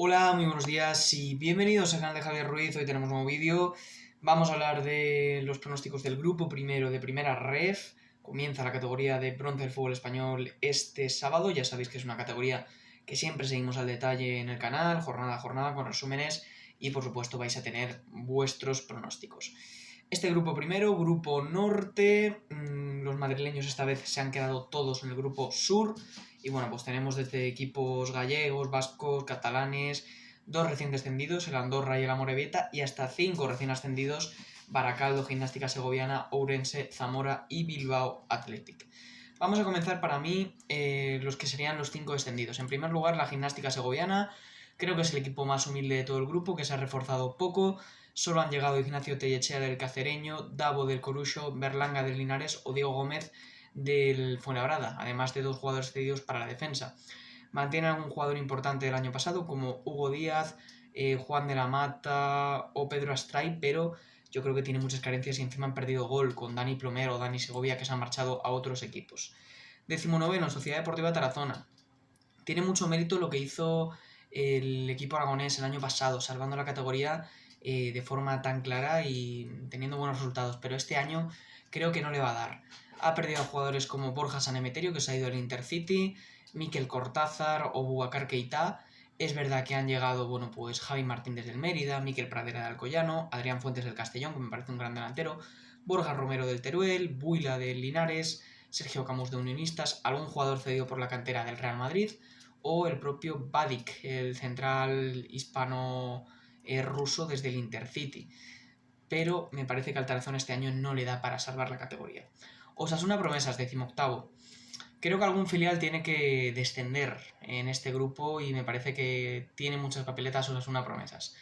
Hola, muy buenos días y bienvenidos al canal de Javier Ruiz. Hoy tenemos un nuevo vídeo. Vamos a hablar de los pronósticos del grupo primero de Primera Ref. Comienza la categoría de bronce del fútbol español este sábado. Ya sabéis que es una categoría que siempre seguimos al detalle en el canal, jornada a jornada, con resúmenes y por supuesto vais a tener vuestros pronósticos. Este grupo primero, grupo norte, los madrileños esta vez se han quedado todos en el grupo sur. Y bueno, pues tenemos desde equipos gallegos, vascos, catalanes, 2 recién descendidos, el Andorra y el Amorebieta, y hasta 5 recién ascendidos, Baracaldo, Gimnástica Segoviana, Ourense, Zamora y Bilbao Athletic. Vamos a comenzar para mí los que serían los 5 descendidos. En primer lugar, la Gimnástica Segoviana. Creo que es el equipo más humilde de todo el grupo, que se ha reforzado poco. Solo han llegado Ignacio Tellechea del Cacereño, Davo del Corucho, Berlanga del Linares o Diego Gómez del Fuenlabrada, además de 2 jugadores cedidos para la defensa. Mantienen a un jugador importante del año pasado, como Hugo Díaz, Juan de la Mata o Pedro Astray, pero yo creo que tiene muchas carencias y encima han perdido gol con Dani Plomero o Dani Segovia, que se han marchado a otros equipos. 19º, Sociedad Deportiva Tarazona. Tiene mucho mérito lo que hizo el equipo aragonés el año pasado, salvando la categoría de forma tan clara y teniendo buenos resultados, pero este año creo que no le va a dar. Ha perdido a jugadores como Borja Sanemeterio, que se ha ido al Intercity, Mikel Cortázar o Boubacar Keita. Es verdad que han llegado, bueno, pues Javi Martínez del Mérida, Mikel Pradera del Alcoyano, Adrián Fuentes del Castellón, que me parece un gran delantero, Borja Romero del Teruel, Buila del Linares, Sergio Camus de Unionistas, algún jugador cedido por la cantera del Real Madrid, o el propio Badik, el central hispano-ruso desde el Intercity. Pero me parece que al Tarazona este año no le da para salvar la categoría. Osasuna Promesas, 18º. Creo que algún filial tiene que descender en este grupo y me parece que tiene muchas papeletas Osasuna Promesas.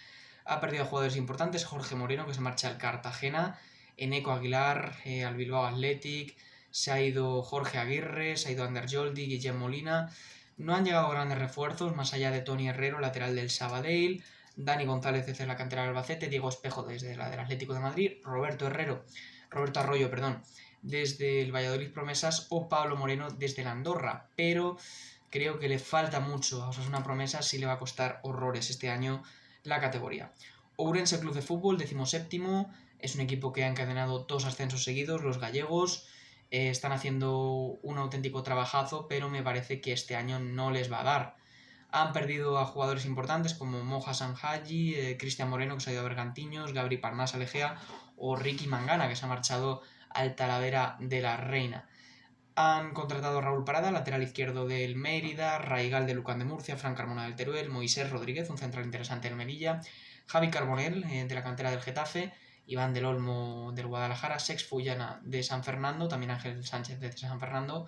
Ha perdido jugadores importantes, Jorge Moreno, que se marcha al Cartagena, Eneco Aguilar, al Bilbao Athletic, se ha ido Jorge Aguirre, se ha ido Ander Joldi, Guillem Molina. No han llegado grandes refuerzos, más allá de Tony Herrero, lateral del Sabadell, Dani González desde la cantera del Albacete, Diego Espejo desde la del Atlético de Madrid, Roberto Arroyo, desde el Valladolid Promesas o Pablo Moreno desde el Andorra, pero creo que le falta mucho a Osasuna Promesas, sí le va a costar horrores este año la categoría. Ourense Club de Fútbol, 17º, es un equipo que ha encadenado 2 ascensos seguidos, los gallegos, están haciendo un auténtico trabajazo, pero me parece que este año no les va a dar. Han perdido a jugadores importantes como Moja Sanhaji, Cristian Moreno, que se ha ido a Bergantiños, Gabri Parnasa Legea o Ricky Mangana, que se ha marchado al Talavera de la Reina. Han contratado a Raúl Parada, lateral izquierdo del Mérida, Raigal de Lucán de Murcia, Fran Carmona del Teruel, Moisés Rodríguez, un central interesante del Melilla, Javi Carbonell, de la cantera del Getafe, Iván del Olmo del Guadalajara, Sex Fullana de San Fernando, también Ángel Sánchez de San Fernando,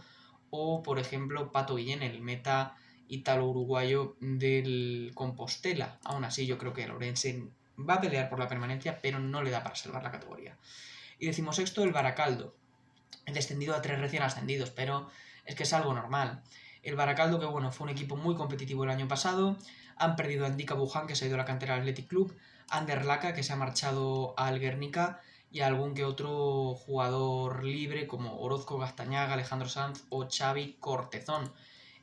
o por ejemplo Pato Guillén, el meta ítalo-uruguayo del Compostela. Aún así yo creo que el Ourense va a pelear por la permanencia, pero no le da para salvar la categoría. Y 16º, el Baracaldo, descendido a 3 recién ascendidos, pero es que es algo normal. El Baracaldo, que bueno, fue un equipo muy competitivo el año pasado, han perdido a Andika Buján, que se ha ido a la cantera del Athletic Club, Ander Laka, que se ha marchado al Guernica, y algún que otro jugador libre como Orozco Gaztañaga, Alejandro Sanz o Xavi Cortezón.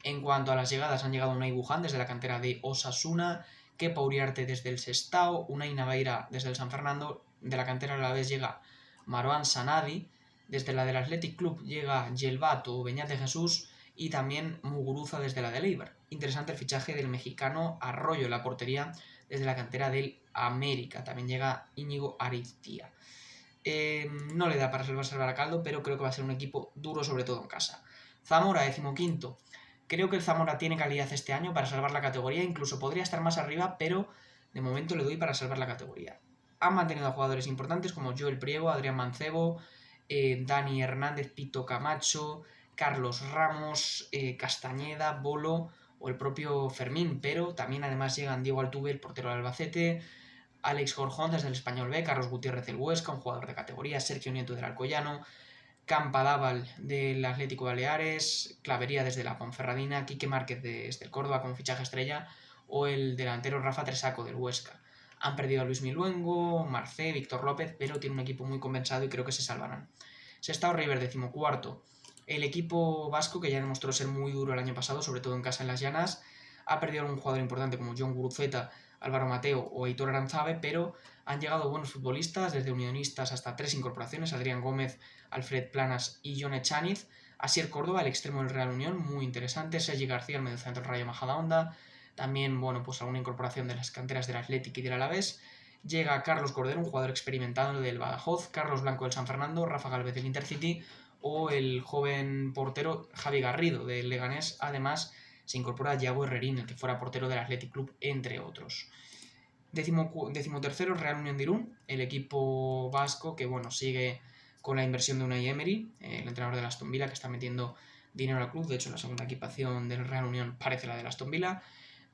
En cuanto a las llegadas, han llegado Unai Buján desde la cantera de Osasuna, Kepa Uriarte desde el Sestao, Unai Navaira desde el San Fernando, de la cantera a la vez llega Marwan Sanadi, desde la del Athletic Club llega Yelvat o Beñat Jesús y también Muguruza desde la del Eibar. Interesante el fichaje del mexicano Arroyo en la portería desde la cantera del América. También llega Íñigo Ariztía. No le da para salvar a Caldo, pero creo que va a ser un equipo duro, sobre todo en casa. Zamora, 15º. Creo que el Zamora tiene calidad este año para salvar la categoría, incluso podría estar más arriba, pero de momento le doy para salvar la categoría. Han mantenido a jugadores importantes como Joel Priego, Adrián Mancebo, Dani Hernández, Pito Camacho, Carlos Ramos, Castañeda, Bolo o el propio Fermín, pero también además llegan Diego Altuve, el portero del Albacete, Alex Gorjón desde el Español B, Carlos Gutiérrez del Huesca, un jugador de categoría, Sergio Nieto del Alcoyano, Campadaval del Atlético Baleares, Clavería desde la Ponferradina, Quique Márquez desde el Córdoba como fichaje estrella o el delantero Rafa Tresaco del Huesca. Han perdido a Luis Miluengo, Marcé, Víctor López, pero tiene un equipo muy compensado y creo que se salvarán. Sestao River, 14º. El equipo vasco, que ya demostró ser muy duro el año pasado, sobre todo en casa en las Llanas, Ha perdido algún jugador importante como John Guruceta, Álvaro Mateo o Heitor Aranzabe, pero han llegado buenos futbolistas, desde unionistas hasta 3 incorporaciones: Adrián Gómez, Alfred Planas y John Echaniz. Asier Córdoba, el extremo del Real Unión, muy interesante. Sergi García, el mediocentro del Rayo Majadahonda. También, bueno, pues alguna incorporación de las canteras del Athletic y del Alavés. Llega Carlos Cordero, un jugador experimentado del Badajoz, Carlos Blanco del San Fernando, Rafa Gálvez del Intercity o el joven portero Javi Garrido del Leganés. Además, se incorpora Yago Herrerín, el que fuera portero del Athletic Club, entre otros. Decimotercero, Real Unión de Irún, el equipo vasco que, bueno, sigue con la inversión de Unai Emery, el entrenador de Aston Villa, que está metiendo dinero al club. De hecho, la segunda equipación del Real Unión parece la del Aston Villa.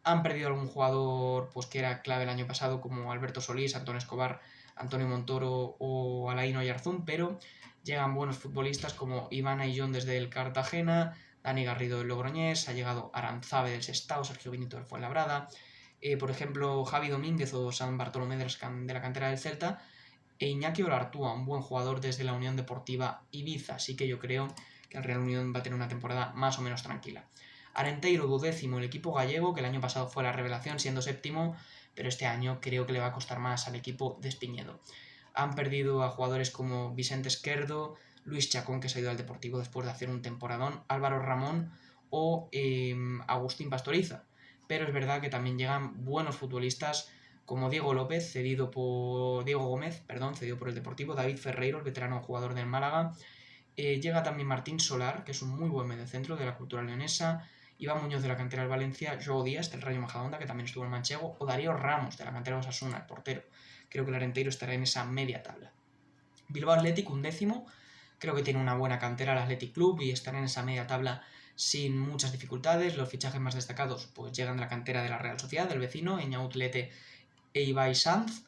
Han perdido algún jugador pues, que era clave el año pasado, como Alberto Solís, Antón Escobar, Antonio Montoro o Alain Oyarzún, pero llegan buenos futbolistas como Iván Ayllón desde el Cartagena, Dani Garrido del Logroñés, ha llegado Aranzabe del Sestao, Sergio Benito del Fuenlabrada, por ejemplo Javi Domínguez o San Bartolomé de la cantera del Celta, e Iñaki Olartúa, un buen jugador desde la Unión Deportiva Ibiza, así que yo creo que el Real Unión va a tener una temporada más o menos tranquila. Arenteiro, 12º, el equipo gallego, que el año pasado fue la revelación siendo 7º, pero este año creo que le va a costar más al equipo de Espiñedo. Han perdido a jugadores como Vicente Esquerdo, Luis Chacón, que se ha ido al Deportivo después de hacer un temporadón, Álvaro Ramón o Agustín Pastoriza. Pero es verdad que también llegan buenos futbolistas como Diego López, cedido por cedido por el Deportivo, David Ferreiro, el veterano jugador del Málaga. Llega también Martín Solar, que es un muy buen mediocentro de la cultura leonesa, Iván Muñoz de la cantera del Valencia, Joao Díaz del Rayo Majadahonda, que también estuvo en Manchego, o Darío Ramos de la cantera de Osasuna, el portero. Creo que el Arenteiro estará en esa media tabla. Bilbao Athletic, 11º, creo que tiene una buena cantera el Athletic Club y estará en esa media tabla sin muchas dificultades. Los fichajes más destacados pues llegan de la cantera de la Real Sociedad, del vecino, Eñaut Lete e Ibai Sanz,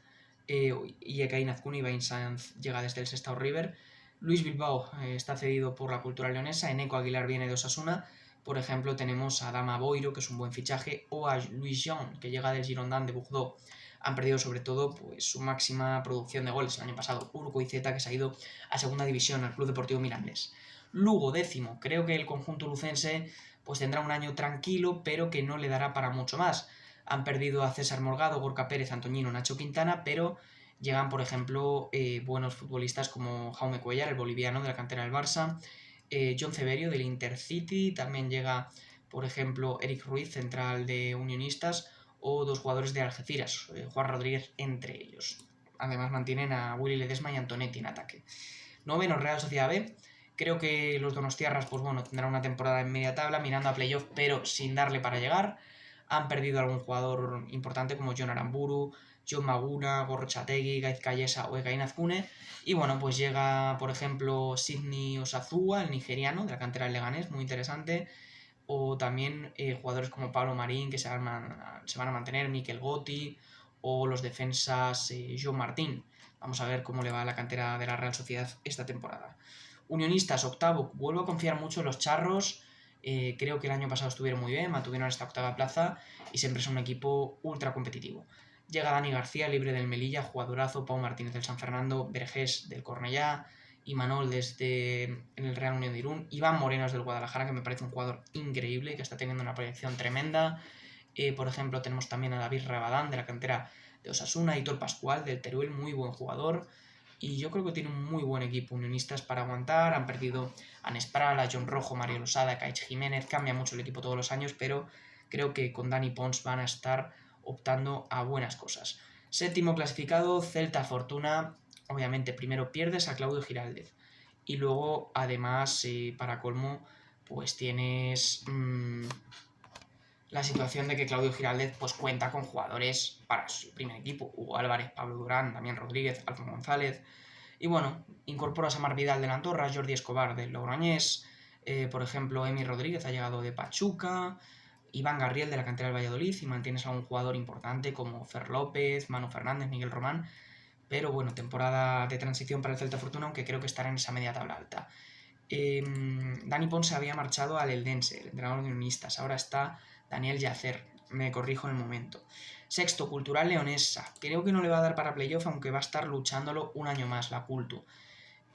y Ekain Azcuna. Ibai Sanz llega desde el Sestao River. Luis Bilbao está cedido por la cultura leonesa, Eneco Aguilar viene de Osasuna. Por ejemplo, tenemos a Adama Boiro, que es un buen fichaje, o a Luis Jean, que llega del Girondin de Bordeaux. Han perdido sobre todo pues, su máxima producción de goles el año pasado, Urgoizeta, que se ha ido a segunda división al Club Deportivo Mirandés. Lugo, 10º, creo que el conjunto lucense pues, tendrá un año tranquilo, pero que no le dará para mucho más. Han perdido a César Morgado, Gorka Pérez, Antoñino, Nacho Quintana, pero llegan, por ejemplo, buenos futbolistas como Jaume Cuellar, el boliviano de la cantera del Barça, John Ceberio del Intercity, también llega, por ejemplo, Eric Ruiz, central de Unionistas, o dos jugadores de Algeciras, Juan Rodríguez entre ellos. Además mantienen a Willy Ledesma y Antonetti en ataque. 9º, Real Sociedad B. Creo que los donostiarras pues bueno, tendrán una temporada en media tabla, mirando a playoff, pero sin darle para llegar. Han perdido a algún jugador importante como John Aramburu, John Maguna, Gorrochategui, Gaiz Cayesa o Ekain Azcune. Y bueno, pues llega, por ejemplo, Sidney Osazua, el nigeriano de la cantera del Leganés, muy interesante. O también jugadores como Pablo Marín, que se van a mantener, Mikel Gotti, o los defensas Joan Martín. Vamos a ver cómo le va a la cantera de la Real Sociedad esta temporada. Unionistas, 8º, vuelvo a confiar mucho en los charros. Creo que el año pasado estuvieron muy bien, mantuvieron esta 8ª plaza y siempre son un equipo ultra competitivo. Llega Dani García, libre del Melilla, jugadorazo, Pau Martínez del San Fernando, Vergés del Cornellá, Imanol desde el Real Unión de Irún, Iván Morenos del Guadalajara, que me parece un jugador increíble y que está teniendo una proyección tremenda. Por ejemplo, tenemos también a David Rabadán de la cantera de Osasuna, Hitor Pascual del Teruel, muy buen jugador. Y yo creo que tiene un muy buen equipo, Unionistas, para aguantar. Han perdido a Nespral, a John Rojo, Mario Losada, Caich Jiménez. Cambia mucho el equipo todos los años, pero creo que con Dani Pons van a estar optando a buenas cosas. 7º clasificado, Celta Fortuna. Obviamente, primero pierdes a Claudio Giraldez. Y luego, además, para colmo, pues tienes la situación de que Claudio Giraldez pues, cuenta con jugadores para su primer equipo. Hugo Álvarez, Pablo Durán, Damián Rodríguez, Alfonso González. Y bueno, incorporas a Mar Vidal del Andorra, Jordi Escobar del Logroñés. Por ejemplo, Emi Rodríguez ha llegado de Pachuca. Iván Garriel de la cantera del Valladolid. Y mantienes a un jugador importante como Fer López, Manu Fernández, Miguel Román. Pero bueno, temporada de transición para el Celta Fortuna, aunque creo que estará en esa media tabla alta. Dani Ponce había marchado al Eldense, el entrenador de Unionistas. Ahora está Daniel Yacer, me corrijo en el momento. 6º, Cultural Leonesa. Creo que no le va a dar para playoff, aunque va a estar luchándolo un año más, la Cultu.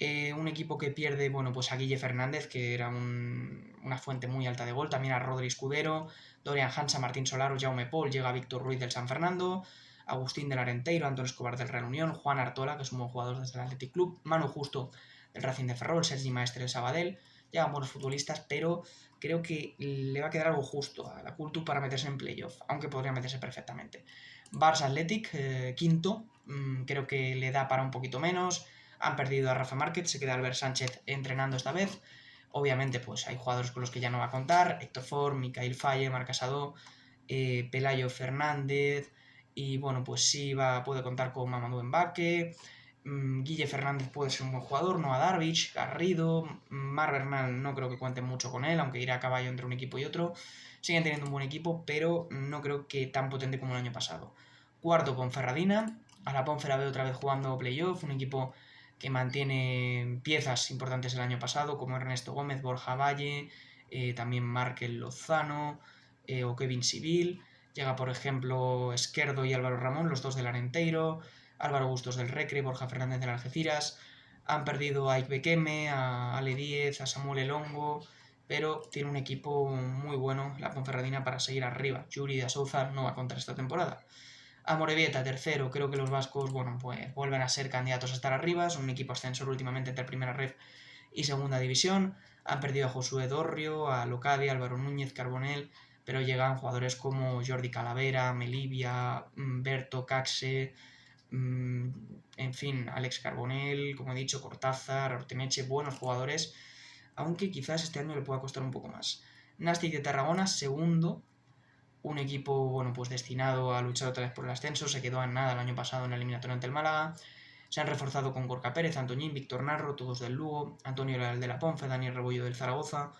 Un equipo que pierde, bueno, pues a Guille Fernández, que era una fuente muy alta de gol, también a Rodri Escudero, Dorian Hansa, Martín Solaro, Jaume Pol, llega Víctor Ruiz del San Fernando, Agustín del Arenteiro, Antón Escobar del Real Unión, Juan Artola, que es un buen jugador desde el Athletic Club, Manu Justo del Racing de Ferrol, Sergi Maestre del Sabadell. Llegan buenos futbolistas, pero creo que le va a quedar algo justo a la Cultu para meterse en playoff, aunque podría meterse perfectamente. Barça Athletic, quinto, creo que le da para un poquito menos. Han perdido a Rafa Márquez, se queda Albert Sánchez entrenando esta vez. Obviamente, pues hay jugadores con los que ya no va a contar: Héctor Ford, Micael Falle, Marc Casado, Pelayo Fernández. Y bueno, pues sí puede contar con Mamadou Mbacké. Guille Fernández puede ser un buen jugador, Noah Darvish, Garrido, Mar Bernal no creo que cuente mucho con él, aunque irá a caballo entre un equipo y otro. Siguen teniendo un buen equipo, pero no creo que tan potente como el año pasado. Cuarto, Ponferradina. A la Ponfe la veo otra vez jugando playoff, un equipo que mantiene piezas importantes el año pasado, como Ernesto Gómez, Borja Valle, también Markel Lozano o Kevin Civil. Llega, por ejemplo, Esquerdo y Álvaro Ramón, los dos del Arenteiro, Álvaro Bustos del Recre, Borja Fernández del Algeciras. Han perdido a Ike Bekeme, a Ale Díez, a Samuel Elongo, pero tiene un equipo muy bueno, la Ponferradina, para seguir arriba. Yuri de Souza no va a contar esta temporada. Amorebieta, tercero. Creo que los vascos, bueno, pues vuelven a ser candidatos a estar arriba. Son un equipo ascensor últimamente entre primera ref y segunda división. Han perdido a Josué Dorrio, a Locadia, Álvaro Núñez, Carbonell, pero llegan jugadores como Jordi Calavera, Melivia, Berto Caxe, en fin, Alex Carbonell, como he dicho, Cortázar, Ortemeche, buenos jugadores, aunque quizás este año le pueda costar un poco más. Nastic de Tarragona, segundo, un equipo, bueno, pues destinado a luchar otra vez por el ascenso. Se quedó en nada el año pasado en la eliminatoria ante el Málaga. Se han reforzado con Gorka Pérez, Antoñín, Víctor Narro, todos del Lugo, Antonio Leal de la Ponfe, Daniel Rebollo del Zaragoza.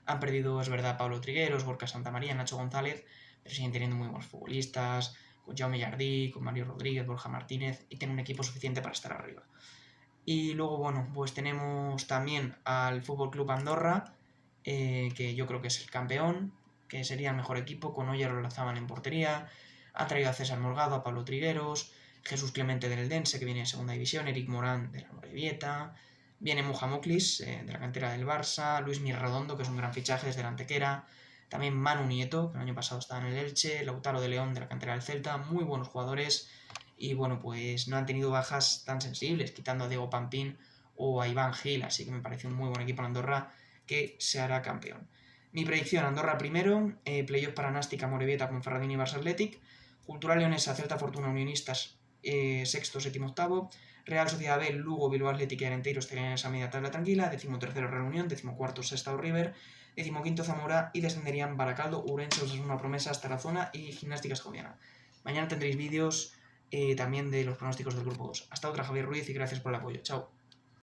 Han perdido, es verdad, Pablo Trigueros, Gorka Santamaría, Nacho González, pero siguen teniendo muy buenos futbolistas, con Jaume Jardí, con Mario Rodríguez, Borja Martínez, y tienen un equipo suficiente para estar arriba. Y luego, bueno, pues tenemos también al Fútbol Club Andorra, que yo creo que es el campeón, que sería el mejor equipo, con Oyer Olazábal en portería. Ha traído a César Morgado, a Pablo Trigueros, Jesús Clemente del Eldense, que viene en segunda división, Eric Morán de la Morevieta, viene Muja Moklis, de la cantera del Barça, Luis Mirredondo, que es un gran fichaje desde la Antequera, también Manu Nieto, que el año pasado estaba en el Elche, Lautaro de León, de la cantera del Celta, muy buenos jugadores, y bueno, pues no han tenido bajas tan sensibles, quitando a Diego Pampín o a Iván Gil, así que me parece un muy buen equipo en Andorra, que se hará campeón. Mi predicción: Andorra primero, playoff para Nastic, Amorebieta, Ponferradina y Barça Athletic, Cultural Leonesa, Celta Fortuna, Unionistas, sexto, séptimo, octavo, Real Sociedad B, Lugo, Bilbao Athletic y Arenteiro estarían en esa media tabla tranquila, 13º Real Unión, 14º Sestao River, 15º Zamora, y descenderían Baracaldo, Urense, Osasuna Promesa, hasta la zona, y Gimnástica Segoviana. Mañana tendréis vídeos también de los pronósticos del grupo 2. Hasta otra, Javier Ruiz, y gracias por el apoyo. Chao.